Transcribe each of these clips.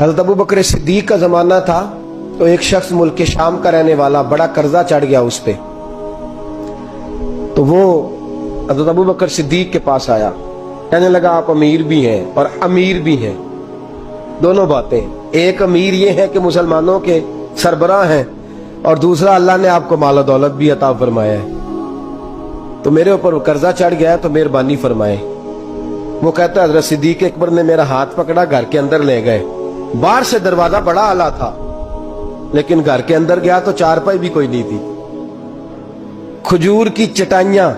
حضرت ابو بکر صدیق کا زمانہ تھا تو ایک شخص ملک شام کا رہنے والا، بڑا قرضہ چڑھ گیا اس پہ، تو وہ حضرت ابو بکر صدیق کے پاس آیا، کہنے لگا آپ امیر بھی ہیں اور امیر بھی ہیں، دونوں باتیں، ایک امیر یہ ہے کہ مسلمانوں کے سربراہ ہیں، اور دوسرا اللہ نے آپ کو مال و دولت بھی عطا فرمایا ہے، تو میرے اوپر قرضہ چڑھ گیا ہے تو مہربانی فرمائے۔ وہ کہتا ہے حضرت صدیق اکبر نے میرا ہاتھ پکڑا، گھر کے اندر لے گئے، باہر سے دروازہ بڑا اعلیٰ تھا لیکن گھر کے اندر گیا تو چارپائی بھی کوئی نہیں تھی، کھجور کی چٹائیاں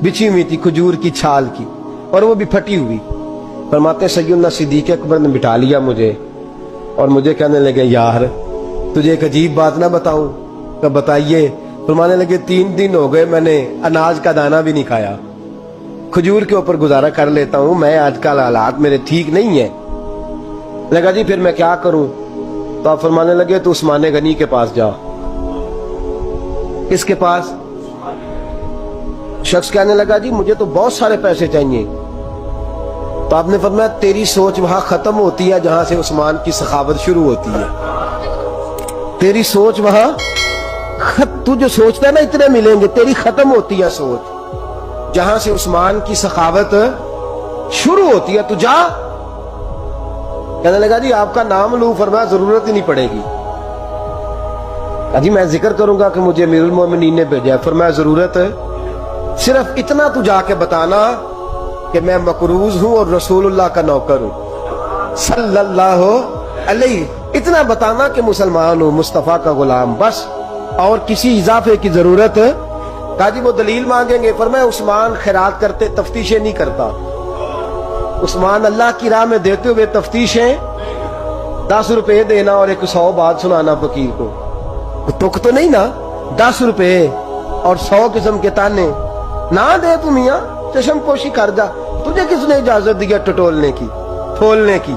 بچھی ہوئی تھی، کھجور کی چھال کی، اور وہ بھی پھٹی ہوئی۔ فرماتے سیدنا صدیق اکبر نے بٹھا لیا مجھے اور مجھے کہنے لگے یار تجھے ایک عجیب بات نہ بتاؤں؟ کہ بتائیے۔ فرمانے لگے 3 دن ہو گئے میں نے اناج کا دانہ بھی نہیں کھایا، کھجور کے اوپر گزارا کر لیتا ہوں، میں آج کل حالات میرے ٹھیک نہیں ہیں۔ لگا جی پھر میں کیا کروں؟ تو آپ فرمانے لگے تو عثمان غنی کے پاس جا۔ کس کے پاس؟ شخص کہنے لگا جی مجھے تو بہت سارے پیسے چاہیے۔ تو آپ نے فرمایا تیری سوچ وہاں ختم ہوتی ہے جہاں سے عثمان کی سخاوت شروع ہوتی ہے، تیری سوچ وہاں تو جو سوچتا ہے نا اتنے ملیں گے، تیری ختم ہوتی ہے سوچ جہاں سے عثمان کی سخاوت شروع ہوتی ہے، تو جا۔ کہنے لگا جی آپ کا نام لوں؟ فرمایا ضرورت ہی نہیں پڑے گی۔ جی میں ذکر کروں گا کہ مجھے امیر المومنین نے بھیجا ہے۔ فرمایا ضرورت ہے، صرف اتنا تو جا کے بتانا کہ میں مقروض ہوں اور رسول اللہ کا نوکر ہوں صلی اللہ علیہ، اتنا بتانا کہ مسلمان ہوں، مصطفیٰ کا غلام، بس، اور کسی اضافے کی ضرورت۔ کہا جی وہ دلیل مانگیں گے؟ فرمایا عثمان خیرات کرتے تفتیشیں نہیں کرتا، عثمان اللہ کی راہ میں دیتے ہوئے تفتیشیں 10 روپے دینا اور 100 بات سنانا فقیر کو، تک تو نہیں نا، 10 روپے اور 100 قسم کے تانے نہ دے تو میاں چشم پوشی کر جا، تجھے کس نے اجازت دیا ٹٹولنے کی، پھولنے کی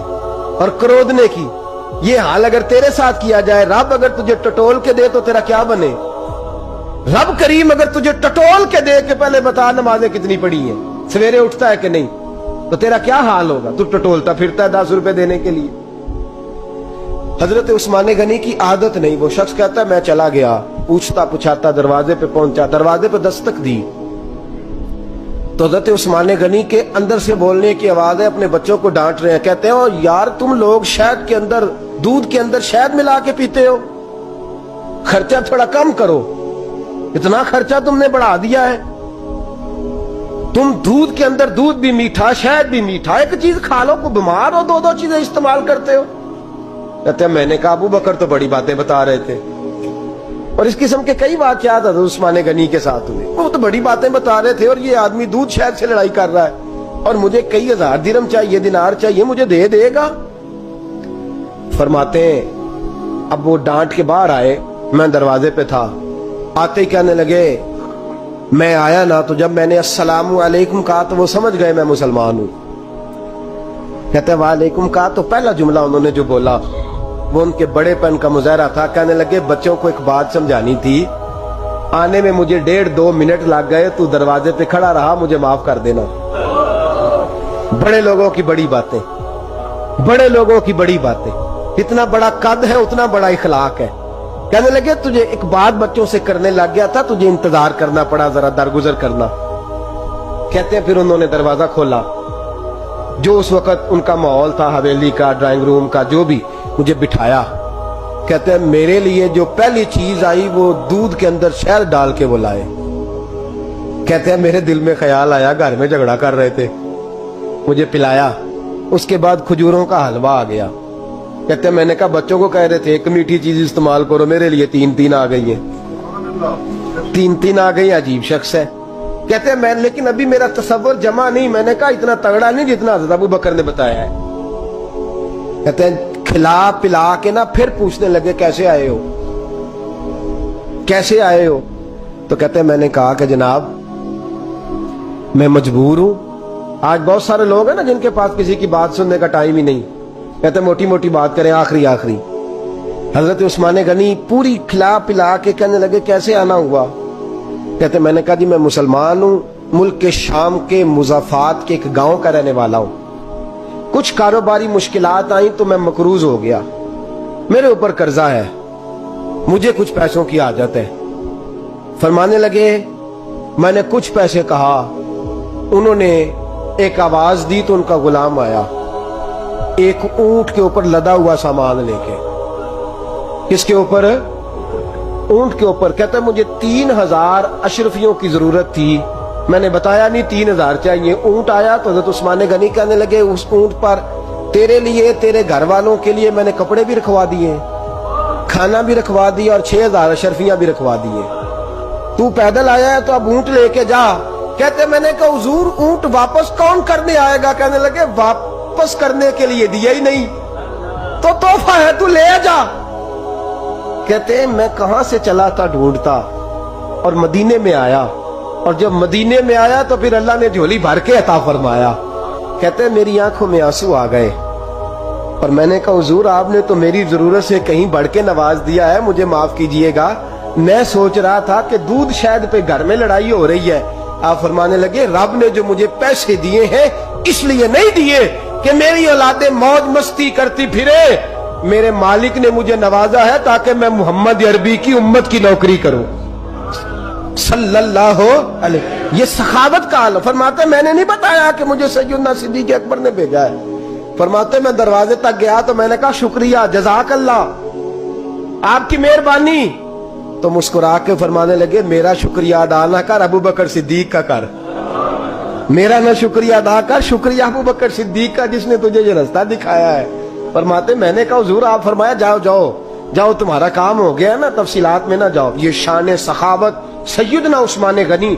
اور کرودنے کی؟ یہ حال اگر تیرے ساتھ کیا جائے، رب اگر تجھے ٹٹول کے دے تو تیرا کیا بنے؟ رب کریم اگر تجھے ٹٹول کے دے کہ پہلے بتا نمازیں کتنی پڑھی ہیں، سویرے اٹھتا ہے کہ نہیں، تو تیرا کیا حال ہوگا؟ تو ٹٹولتا پھرتا ہے 10 روپے دینے کے لیے۔ حضرت عثمان غنی کی عادت نہیں، وہ شخص کہتا ہے میں چلا گیا، پوچھتا پچھاتا دروازے پہ پہنچا، دروازے پہ دستک دی تو حضرت عثمان غنی کے اندر سے بولنے کی آواز ہے، اپنے بچوں کو ڈانٹ رہے ہیں، کہتے ہیں یار تم لوگ شہد کے اندر، دودھ کے اندر شہد ملا کے پیتے ہو، خرچہ تھوڑا کم کرو، اتنا خرچہ تم نے بڑھا دیا ہے، تم دودھ کے اندر دودھ بھی میٹھا شہد بھی میٹھا، ایک چیز کھا لو، کو بیمار ہو 2 چیزیں استعمال کرتے ہو۔ کہتے ہیں میں نے کہا ابو بکر تو بڑی باتیں بتا رہے تھے، اور اس قسم کے کئی واقعات حضرت عثمان غنی کے ساتھ ہوئے، وہ تو بڑی باتیں بتا رہے تھے، اور یہ آدمی دودھ شہد سے لڑائی کر رہا ہے، اور مجھے کئی 1000 درہم چاہیے، دینار چاہیے، مجھے دے گا؟ فرماتے ہیں اب وہ ڈانٹ کے باہر آئے، میں دروازے پہ تھا، آتے ہی کہنے لگے میں آیا نا تو جب میں نے السلام علیکم کہا تو وہ سمجھ گئے میں مسلمان ہوں۔ کہتے ہیں وعلیکم کہا تو پہلا جملہ انہوں نے جو بولا وہ ان کے بڑے پن کا مظاہرہ تھا۔ کہنے لگے بچوں کو ایک بات سمجھانی تھی، آنے میں مجھے 1.5-2 منٹ لگ گئے، تو دروازے پہ کھڑا رہا، مجھے معاف کر دینا۔ بڑے لوگوں کی بڑی باتیں، بڑے لوگوں کی بڑی باتیں، اتنا بڑا قد ہے اتنا بڑا اخلاق ہے۔ کہنے لگے تجھے ایک بات بچوں سے کرنے لگ گیا تھا، تجھے انتظار کرنا پڑا، ذرا درگزر کرنا۔ کہتے ہیں پھر انہوں نے دروازہ کھولا، جو اس وقت ان کا ماحول تھا، حویلی کا، ڈرائنگ روم کا، جو بھی، مجھے بٹھایا۔ کہتے ہیں میرے لیے جو پہلی چیز آئی وہ دودھ کے اندر شہد ڈال کے وہ لائے۔ کہتے ہیں میرے دل میں خیال آیا گھر میں جھگڑا کر رہے تھے، مجھے پلایا، اس کے بعد کھجوروں کا حلوہ آ گیا۔ کہتے ہیں میں نے کہا بچوں کو کہہ رہے تھے ایک میٹھی چیز استعمال کرو، میرے لیے 3 آ گئی ہیں، 3 آ گئی، عجیب شخص ہے۔ کہتے ہیں میں لیکن ابھی میرا تصور جمع نہیں، میں نے کہا اتنا تگڑا نہیں جتنا حضرت ابو بکر نے بتایا ہے۔ کہتے ہیں کھلا پلا کے نا پھر پوچھنے لگے کیسے آئے ہو، کیسے آئے ہو؟ تو کہتے ہیں میں نے کہا کہ جناب میں مجبور ہوں، آج بہت سارے لوگ ہیں نا جن کے پاس کسی کی بات سننے کا ٹائم ہی نہیں، کہتے ہیں موٹی موٹی بات کریں، آخری۔ حضرت عثمان غنی پوری کھلا پلا کے کہنے لگے کیسے آنا ہوا؟ کہتے ہیں میں نے کہا جی میں مسلمان ہوں، ملک کے شام کے مضافات کے ایک گاؤں کا رہنے والا ہوں، کچھ کاروباری مشکلات آئیں تو میں مقروض ہو گیا، میرے اوپر قرضہ ہے، مجھے کچھ پیسوں کی حاجت ہے۔ فرمانے لگے میں نے کچھ پیسے کہا، انہوں نے ایک آواز دی تو ان کا غلام آیا ایک اونٹ کے اوپر لدا ہوا سامان لے کے۔ کس کے اوپر؟ اونٹ کے اوپر۔ کہتا ہے مجھے 3000 اشرفیوں کی ضرورت تھی، میں نے بتایا نہیں 3000 چاہیے۔ اونٹ آیا تو حضرت عثمان غنی کہنے لگے اس اونٹ پر تیرے لیے، تیرے گھر والوں کے لیے میں نے کپڑے بھی رکھوا دیے، کھانا بھی رکھوا دیا، اور 6000 اشرفیاں بھی رکھوا دیے، تو پیدل آیا ہے تو اب اونٹ لے کے جا۔ کہتے میں نے کہا حضور اونٹ واپس کون کرنے آئے گا؟ کہنے لگے واپس کرنے کے لیے دیا ہی نہیں تو تحفہ ہے، تو لے جا۔ کہتے میں کہاں سے چلا تھا ڈھونڈتا اور مدینے میں آیا، اور جب مدینے میں آیا تو پھر اللہ نے جھولی بھر کے عطا فرمایا۔ کہتے میری آنکھوں میں آنسو آ گئے، اور میں نے کہا حضور آپ نے تو میری ضرورت سے کہیں بڑھ کے نواز دیا ہے، مجھے معاف کیجئے گا، میں سوچ رہا تھا کہ دودھ شہد پہ گھر میں لڑائی ہو رہی ہے۔ آپ فرمانے لگے رب نے جو مجھے پیسے دیے ہیں اس لیے نہیں دیے کہ میری اولادیں موج مستی کرتی پھرے، میرے مالک نے مجھے نوازا ہے تاکہ میں محمد عربی کی امت کی نوکری کروں صلی اللہ علیہ۔ یہ سخاوت کا حال۔ فرماتے میں نے نہیں بتایا کہ مجھے سیدنا صدیق اکبر نے بھیجا ہے۔ فرماتے میں دروازے تک گیا تو میں نے کہا شکریہ، جزاک اللہ، آپ کی مہربانی۔ تو مسکرا کے فرمانے لگے میرا شکریہ ادا نہ کر، ابو بکر صدیق کا کر، میرا نہ شکریہ ادا کر، شکریہ ابو بکر صدیق کا جس نے تجھے یہ رستہ دکھایا ہے۔ فرماتے میں نے کہا حضور آپ فرمایا جاؤ جاؤ جاؤ تمہارا کام ہو گیا نا، تفصیلات میں نہ جاؤ۔ یہ شان سخاوت سیدنا عثمان غنی